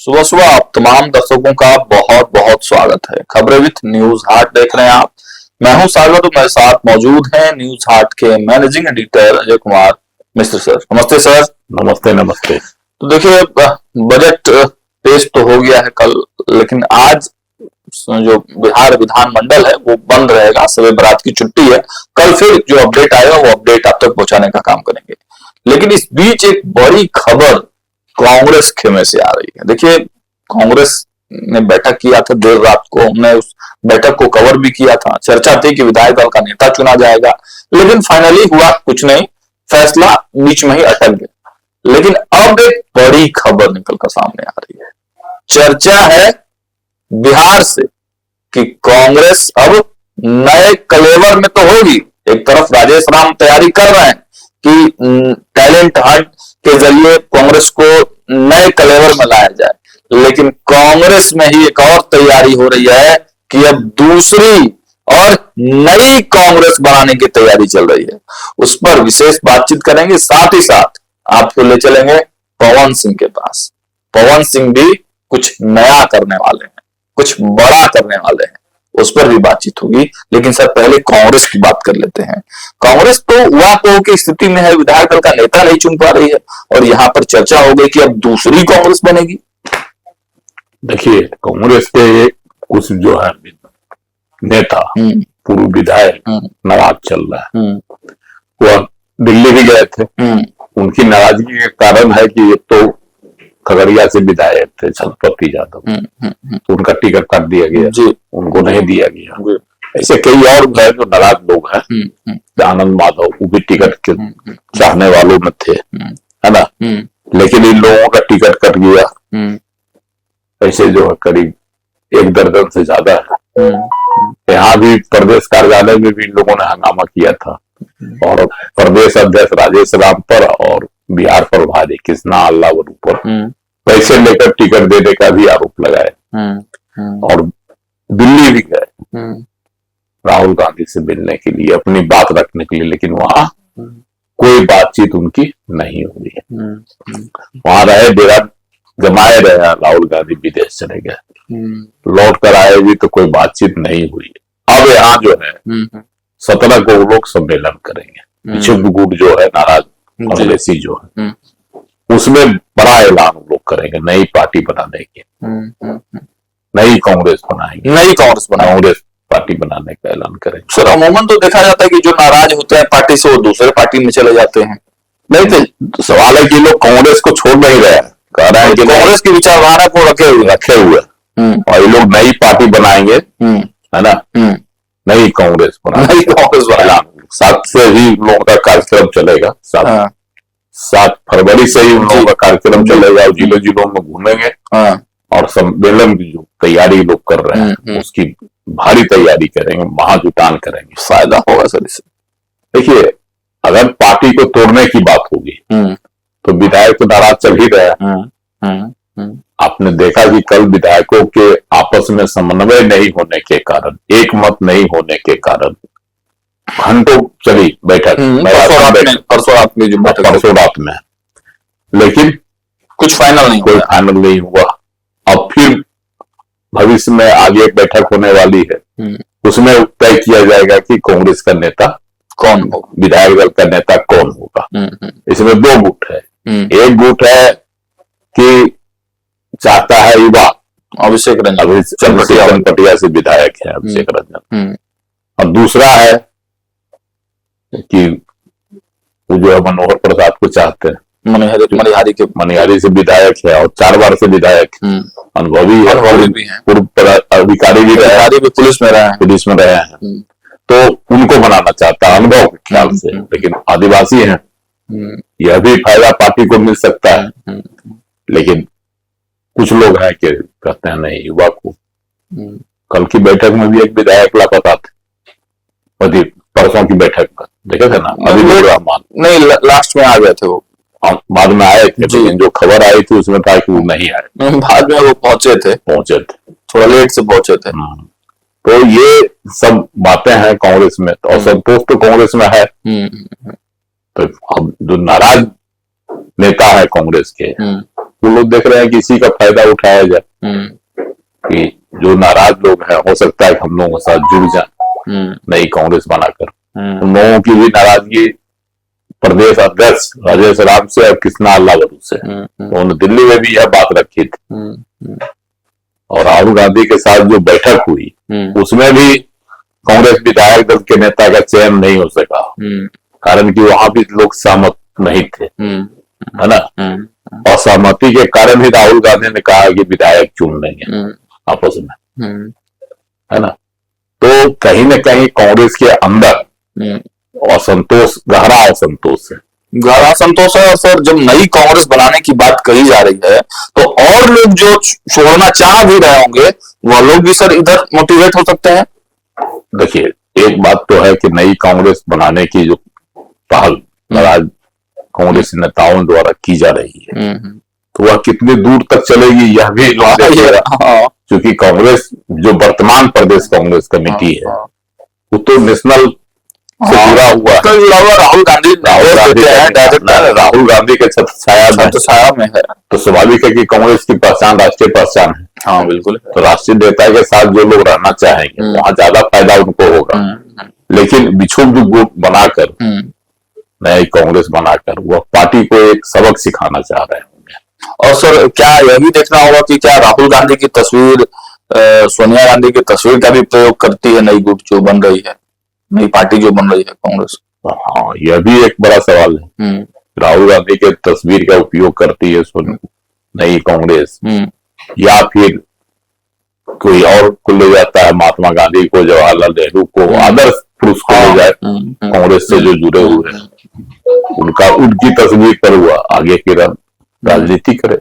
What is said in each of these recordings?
सुबह सुबह आप तमाम दर्शकों का बहुत बहुत स्वागत है। खबरें विद न्यूज हाट देख रहे हैं आप। मैं हूं सागर और मेरे साथ मौजूद हैं न्यूज हाट के managing editor Ajay Kumar Mishra sir. नमस्ते सर। नमस्ते नमस्ते। तो देखिए, बजट पेश तो हो गया है कल, लेकिन आज जो बिहार विधानमंडल है वो बंद रहेगा। सभी बारात की छुट्टी है। कल फिर जो अपडेट आएगा वो अपडेट आप तक पहुंचाने का काम करेंगे। लेकिन इस बीच एक बड़ी खबर कांग्रेस खेमे से आ रही है। देखिए, कांग्रेस ने बैठक किया था देर रात को, हमने उस बैठक को कवर भी किया था। चर्चा थी कि विधायक दल का नेता चुना जाएगा, लेकिन फाइनली हुआ कुछ नहीं, फैसला बीच में ही अटक गया। लेकिन अब एक बड़ी खबर निकल कर सामने आ रही है। चर्चा है बिहार से कि कांग्रेस अब नए कलेवर में तो होगी। एक तरफ राजेश राम तैयारी कर रहे हैं कि टैलेंट हंट के जरिए कांग्रेस को नए कलेवर में लाया जाए, लेकिन कांग्रेस में ही एक और तैयारी हो रही है कि अब दूसरी और नई कांग्रेस बनाने की तैयारी चल रही है। उस पर विशेष बातचीत करेंगे। साथ ही साथ आपको ले चलेंगे पवन सिंह के पास। पवन सिंह भी कुछ नया करने वाले हैं, कुछ बड़ा करने वाले हैं, उस पर भी बातचीत होगी। लेकिन सर, पहले कांग्रेस की बात कर लेते हैं। कांग्रेस तो वाकई की स्थिति में है, विधायक दल का नेता नहीं चुन पा रही है और यहां पर चर्चा हो गई कि अब दूसरी कांग्रेस बनेगी। देखिए, कांग्रेस के कुछ जो है नेता, पूर्व विधायक नाराज चल रहा है। वह दिल्ली भी गए थे। उनकी नाराजगी के कारण है कि एक तो खगड़िया से विधायक थे छत्रपति यादव, तो उनका टिकट काट दिया गया, उनको नहीं दिया गया। ऐसे कई और है जो नाराज लोग हैं। आनंद माधव, वो भी टिकट के चाहने वालों में थे, है ना। लेकिन इन लोगों का टिकट कट गया। ऐसे जो है करीब 1 दर्जन से ज्यादा है। यहाँ भी प्रदेश कार्यालय में भी इन लोगों ने हंगामा किया था और प्रदेश अध्यक्ष राजेश राम पर और बिहार प्रभारी कृष्णा अल्लावर पर पैसे लेकर टिकट देने का भी आरोप लगाए। और दिल्ली भी गए राहुल गांधी से मिलने के लिए, अपनी बात रखने के लिए, लेकिन वहां कोई बातचीत उनकी नहीं हुई है। वहां रहे, डेरा जमाए रहे। राहुल गांधी विदेश चले गए, लौट कर आए भी तो कोई बातचीत नहीं हुई। अब यहाँ जो है 17 को वो लोग सम्मेलन करेंगे। इच्छुक गुट जो है नाराज कांग्रेसी जो है, उसमें बड़ा ऐलान वो लोग करेंगे नई पार्टी बनाने की। नई कांग्रेस बनाएंगे, कांग्रेस पार्टी बनाने का ऐलान करेंगे। सर, अमूमन तो देखा जाता है कि जो नाराज होते हैं पार्टी से, वो दूसरे पार्टी में चले जाते हैं। नहीं तो सवाल है कि लोग कांग्रेस को छोड़ नहीं रहे हैं, कह रहे हैं कि कांग्रेस की विचारधारा को रखे हुए और ये लोग नई पार्टी बनाएंगे, है ना। नई कांग्रेस बनाएंगे। 7 से ही लोगों का कार्यक्रम चलेगा। 7 फरवरी से ही उन लोगों का कार्यक्रम चलेगा और जिलों जिलों में घूमेंगे और सम्मेलन की जो तैयारी लोग कर रहे हैं उसकी भारी तैयारी करेंगे, महाजुटान करेंगे। फायदा होगा सर इससे। देखिए, अगर पार्टी को तोड़ने की बात होगी तो विधायक तो नाराज चल ही रहे हैं। आपने देखा कि कल विधायकों के आपस में समन्वय नहीं होने के कारण, एक मत नहीं होने के कारण घंटों चली बैठक। परसों रात में, लेकिन कुछ फाइनल नहीं, कोई फाइनल नहीं हुआ। अब फिर भविष्य में आगे एक बैठक होने वाली है, उसमें तय किया जाएगा कि कांग्रेस का नेता कौन होगा, विधायक दल का नेता कौन होगा। इसमें 2 गुट है। एक गुट है कि चाहता है युवा अभिषेक रंजन, चनपटिया से विधायक है अभिषेक रंजन, और दूसरा है कि वो जो है मनोहर प्रसाद को चाहते हैं, मनिहारी से विधायक है और 4 बार से विधायक, अनुभवी है, पूर्व अधिकारी भी रहे, पुलिस में रहे हैं, तो उनको बनाना चाहता है अनुभव के ख्याल से। लेकिन आदिवासी हैं, यह भी फायदा पार्टी को मिल सकता है। लेकिन कुछ लोग हैं कि कहते हैं नहीं, युवा को। कल की बैठक में भी एक विधायक लापता थे, परसों की बैठक में देखे थे ना, अभी रहमान नहीं, लास्ट में आ गए थे वो, बाद में आए थे, लेकिन जो खबर आई थी उसमें था कि वो नहीं आए। बाद में वो पहुंचे थे, थोड़ा लेट से पहुंचे थे। तो ये सब बातें हैं कांग्रेस में, तो असंतोष तो कांग्रेस में है। तो अब जो नाराज नेता है कांग्रेस के, वो लोग देख रहे हैं कि इसी का फायदा उठाया जाए कि जो नाराज लोग हैं हो सकता है कि हम लोगों के साथ जुड़ जाए नई कांग्रेस बनाकर। उन लोगों की भी नाराजगी प्रदेश अध्यक्ष राजेश राम से और कृष्णा अल्लावरू से, उन्होंने दिल्ली में भी यह बात रखी थी। और राहुल गांधी के साथ जो बैठक हुई उसमें भी कांग्रेस विधायक दल के नेता का चयन नहीं हो सका, कारण कि वहां भी लोग सहमत नहीं थे, है ना। असहमति के कारण ही राहुल गांधी ने कहा कि विधायक चुन लेंगे आपस में, है ना। तो कहीं ना कहीं कांग्रेस के अंदर असंतोष, गहरा असंतोष है। गहरा संतोष है। और सर जब नई कांग्रेस बनाने की बात कही जा रही है तो और लोग जो छोड़ना चाह भी रहे होंगे वह लोग भी सर इधर मोटिवेट हो सकते हैं। देखिए, एक बात तो है कि नई कांग्रेस बनाने की जो पहल आज कांग्रेस नेताओं द्वारा की जा रही है तो वह कितनी दूर तक चलेगी यह भी लोग देखेगा, क्योंकि कांग्रेस जो वर्तमान प्रदेश कांग्रेस कमेटी है वो तो नेशनल से जुड़ा हुआ है। राहुल गांधी के छाया में है, तो स्वाभाविक है कि कांग्रेस की पहचान राष्ट्रीय पहचान है। हाँ बिल्कुल। तो राष्ट्रीय नेता के साथ जो लोग रहना चाहेंगे वहां ज्यादा फायदा उनको होगा, लेकिन बिछुड़ गुट बनाकर नई कांग्रेस बनाकर वह पार्टी को एक सबक सिखाना चाह रहे होंगे। और सर क्या यह भी देखना होगा कि क्या राहुल गांधी की तस्वीर सोनिया गांधी की तस्वीर का भी प्रयोग करती है नई गुट जो बन रही है, नई पार्टी जो बन रही है कांग्रेस? हाँ, यह भी एक बड़ा सवाल है। राहुल गांधी के तस्वीर का उपयोग करती है नई कांग्रेस, या फिर कोई और को ले जाता है, महात्मा गांधी को, जवाहरलाल नेहरू को, आदर्श पुरुष को ले जाए कांग्रेस से जो जुड़े हुए हैं उनकी तस्वीर पर हुआ आगे की राजनीति करे,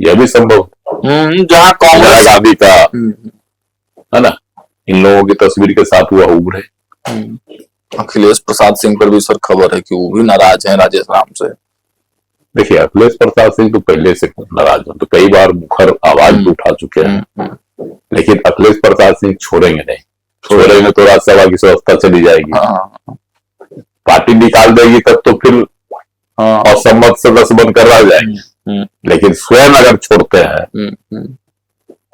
यह भी संभव है। जहाँ कांग्रेस गांधी का, है ना, इन लोगों की तस्वीर के साथ हुआ उभरे। अखिलेश प्रसाद सिंह पर भी सर खबर है कि वो भी नाराज हैं राजेश राम से। देखिए, अखिलेश प्रसाद सिंह तो पहले से नाराज हैं, तो कई बार मुखर आवाज भी उठा चुके हैं, लेकिन अखिलेश प्रसाद सिंह छोड़ेंगे नहीं। छोड़ेंगे तो राज्यसभा की व्यवस्था चली जाएगी, पार्टी निकाल देगी, तब तो फिर असम्मत सदस्य बनकर रह जाएंगे। लेकिन स्वयं अगर छोड़ते हैं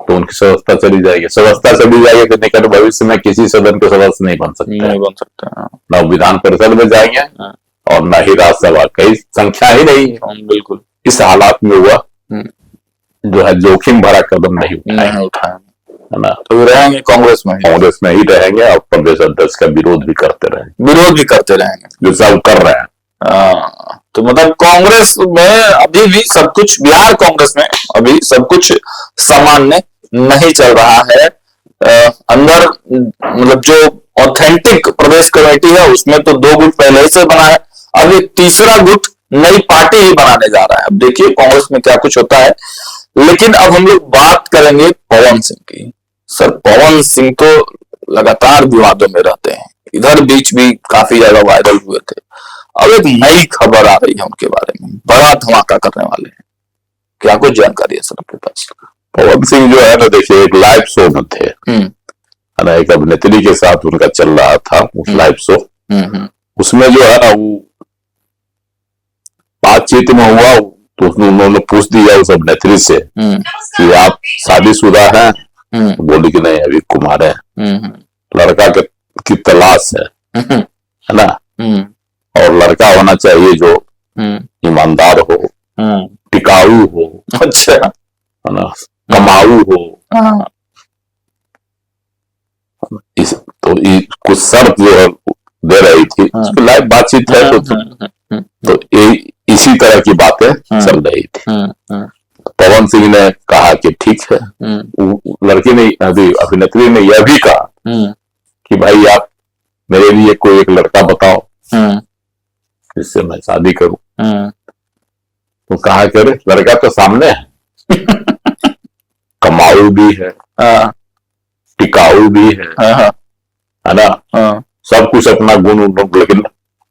तो उनकी व्यवस्था चली जाएगी। व्यवस्था चली जाएगी तो निकट भविष्य में किसी सदन के सदस्य नहीं बन सकते, न विधान परिषद में जाएंगे और न ही राज्यसभा, कई संख्या ही नहीं है। बिल्कुल। इस हालात में हुआ जो है जोखिम भरा कदम नहीं उठाया, है ना। तो रहेंगे कांग्रेस में ही रहेंगे और प्रदेश अध्यक्ष का विरोध भी करते रहेंगे, जो सब कर रहे हैं। तो मतलब कांग्रेस में अभी भी सब कुछ, बिहार कांग्रेस में अभी सब कुछ सामान्य नहीं चल रहा है। अंदर मतलब जो ऑथेंटिक प्रदेश कमेटी है उसमें तो 2 गुट पहले से बना है, अब एक तीसरा गुट नई पार्टी ही बनाने जा रहा है। अब देखिए कांग्रेस में क्या कुछ होता है। लेकिन अब हम लोग बात करेंगे पवन सिंह की। सर पवन सिंह तो लगातार विवादों में रहते हैं, इधर बीच भी काफी ज्यादा वायरल हुए थे। अब एक नई खबर आ रही है उनके बारे में, बड़ा धमाका करने वाले हैं। क्या कुछ जानकारी है सर आपके पास? पवन सिंह जो है ना, देखिए एक लाइव शो में थे, है ना, एक अभिनेत्री के साथ उनका चल रहा था उस लाइव शो। उसमें जो है ना वो बातचीत में हुआ तो उन्होंने पूछ दिया उस अभिनेत्री से कि आप शादीशुदा हैं? बोली कि नहीं, अभी कुमार है, लड़का की तलाश है ना, और लड़का होना चाहिए जो ईमानदार हो, टिकाऊ हो, अच्छा, है ना, कमाऊ हो। तो कुछ शर्त जो है दे रही थी, उसकी लाइव बातचीत है तो इसी तरह की बातें चल रही थी। पवन सिंह ने कहा कि ठीक है। लड़की ने, अभिनेत्री ने यह भी कहा कि भाई आप मेरे लिए कोई एक लड़का बताओ जिससे मैं शादी करूं। तो कहा करे लड़का तो सामने है, कमाऊ भी है, टिकाऊ भी है ना, सब कुछ अपना गुण, लेकिन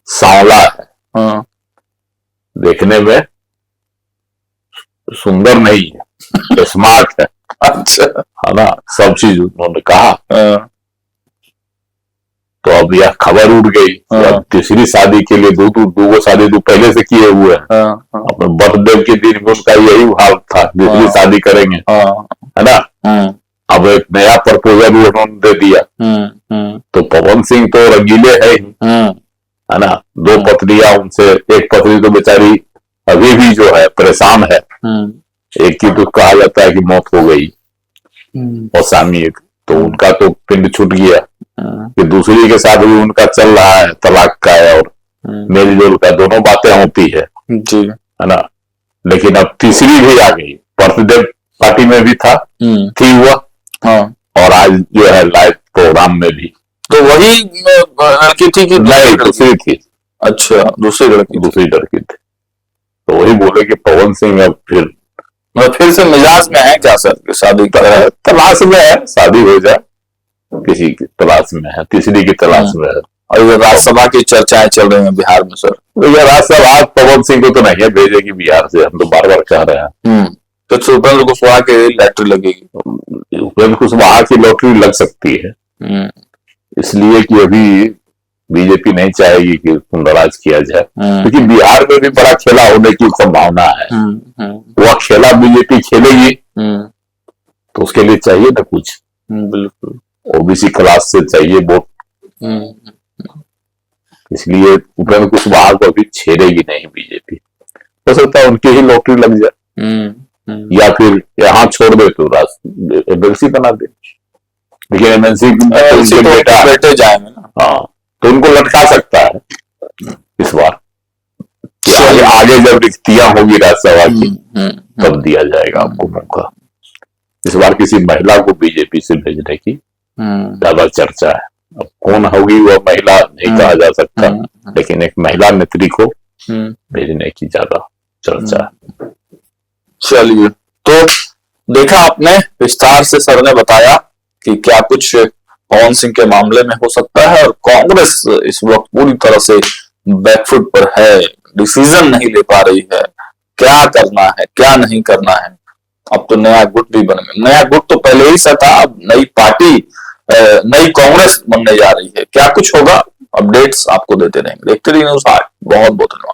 सांवला है, देखने में सुंदर नहीं है, स्मार्ट है, अच्छा, है ना, सब चीज उन्होंने कहा। तो अब यह खबर उड़ गई। अब तीसरी शादी के लिए दो शादी तो पहले से किए हुए हैं। अपने बर्थडे के दिन भी उनका यही हाल था, दूसरी शादी करेंगे, है ना। अब एक नया प्रपोजल उन्होंने दे दिया। तो पवन सिंह तो रंगीले है ही, है ना। दो पत्नियां उनसे, एक पत्नी तो बेचारी अभी भी जो है परेशान है। एक की तो कहा जाता है कि मौत हो गई और सामी एक तो उनका तो पिंड छूट गया। कि दूसरी के साथ भी उनका चल रहा है तलाक का और मेलजोल का, दोनों बातें होती है जी, है ना। लेकिन अब तीसरी भी आ गई, बर्थडे पार्टी में भी था, थी हुआ, और आज जो है लाइव प्रोग्राम में भी। तो वही लड़की थी कि नहीं, दूसरी थी। अच्छा, दूसरी लड़की थी। तो वही बोले कि पवन सिंह अब फिर से मिजाज में है क्या सर, शादी तलाश में है, शादी हो जाए, किसी की तलाश में है, तीसरी की तलाश में है। और ये राज्यसभा की चर्चाएं चल रही हैं बिहार में सर। तो ये राज्यसभा पवन सिंह को तो नहीं है भेजेगी बिहार से, हम तो बार बार कह रहे हैं। तो उपेंद्र कुशवाहा की लॉटरी लगेगी। उपेंद्र कुशवाहा की लॉटरी लग सकती है, इसलिए कि अभी बीजेपी नहीं चाहेगी कि नाराज किया जाए, क्योंकि बिहार में भी बड़ा खेला होने की संभावना है। वह खेला बीजेपी खेलेगी तो उसके लिए चाहिए ना कुछ, बिल्कुल ओबीसी क्लास से चाहिए वोट, इसलिए उपेंद्र कुशवाहा को अभी छेड़ेगी नहीं बीजेपी। हो सकता है उनकी ही लॉटरी लग जाए, या फिर यहाँ छोड़ दे तो एमएलसी बना दे। लेकिन एमएलसी बेटे जाएंगे ना, हाँ, तो उनको लटका सकता है इस बार। आगे जब रिक्तियां होगी राज्यसभा की तब दिया जाएगा आपको मौका। इस बार किसी महिला को बीजेपी से भेजने की ज्यादा चर्चा है। अब कौन होगी वह महिला नहीं कहा जा सकता, लेकिन एक महिला नेत्री को भेजने की ज्यादा चर्चा है। चलिए, तो देखा आपने, विस्तार से सर ने बताया कि क्या कुछ पवन सिंह के मामले में हो सकता है, और कांग्रेस इस वक्त पूरी तरह से बैकफुट पर है, डिसीजन नहीं ले पा रही है, क्या करना है क्या नहीं करना है। अब तो नया गुट भी बन गया, नया गुट तो पहले ही सा था, अब नई पार्टी नई कांग्रेस बनने जा रही है। क्या कुछ होगा, अपडेट्स आपको देते रहेंगे। देखते रहिए न्यूज़ 8। बहुत बहुत धन्यवाद।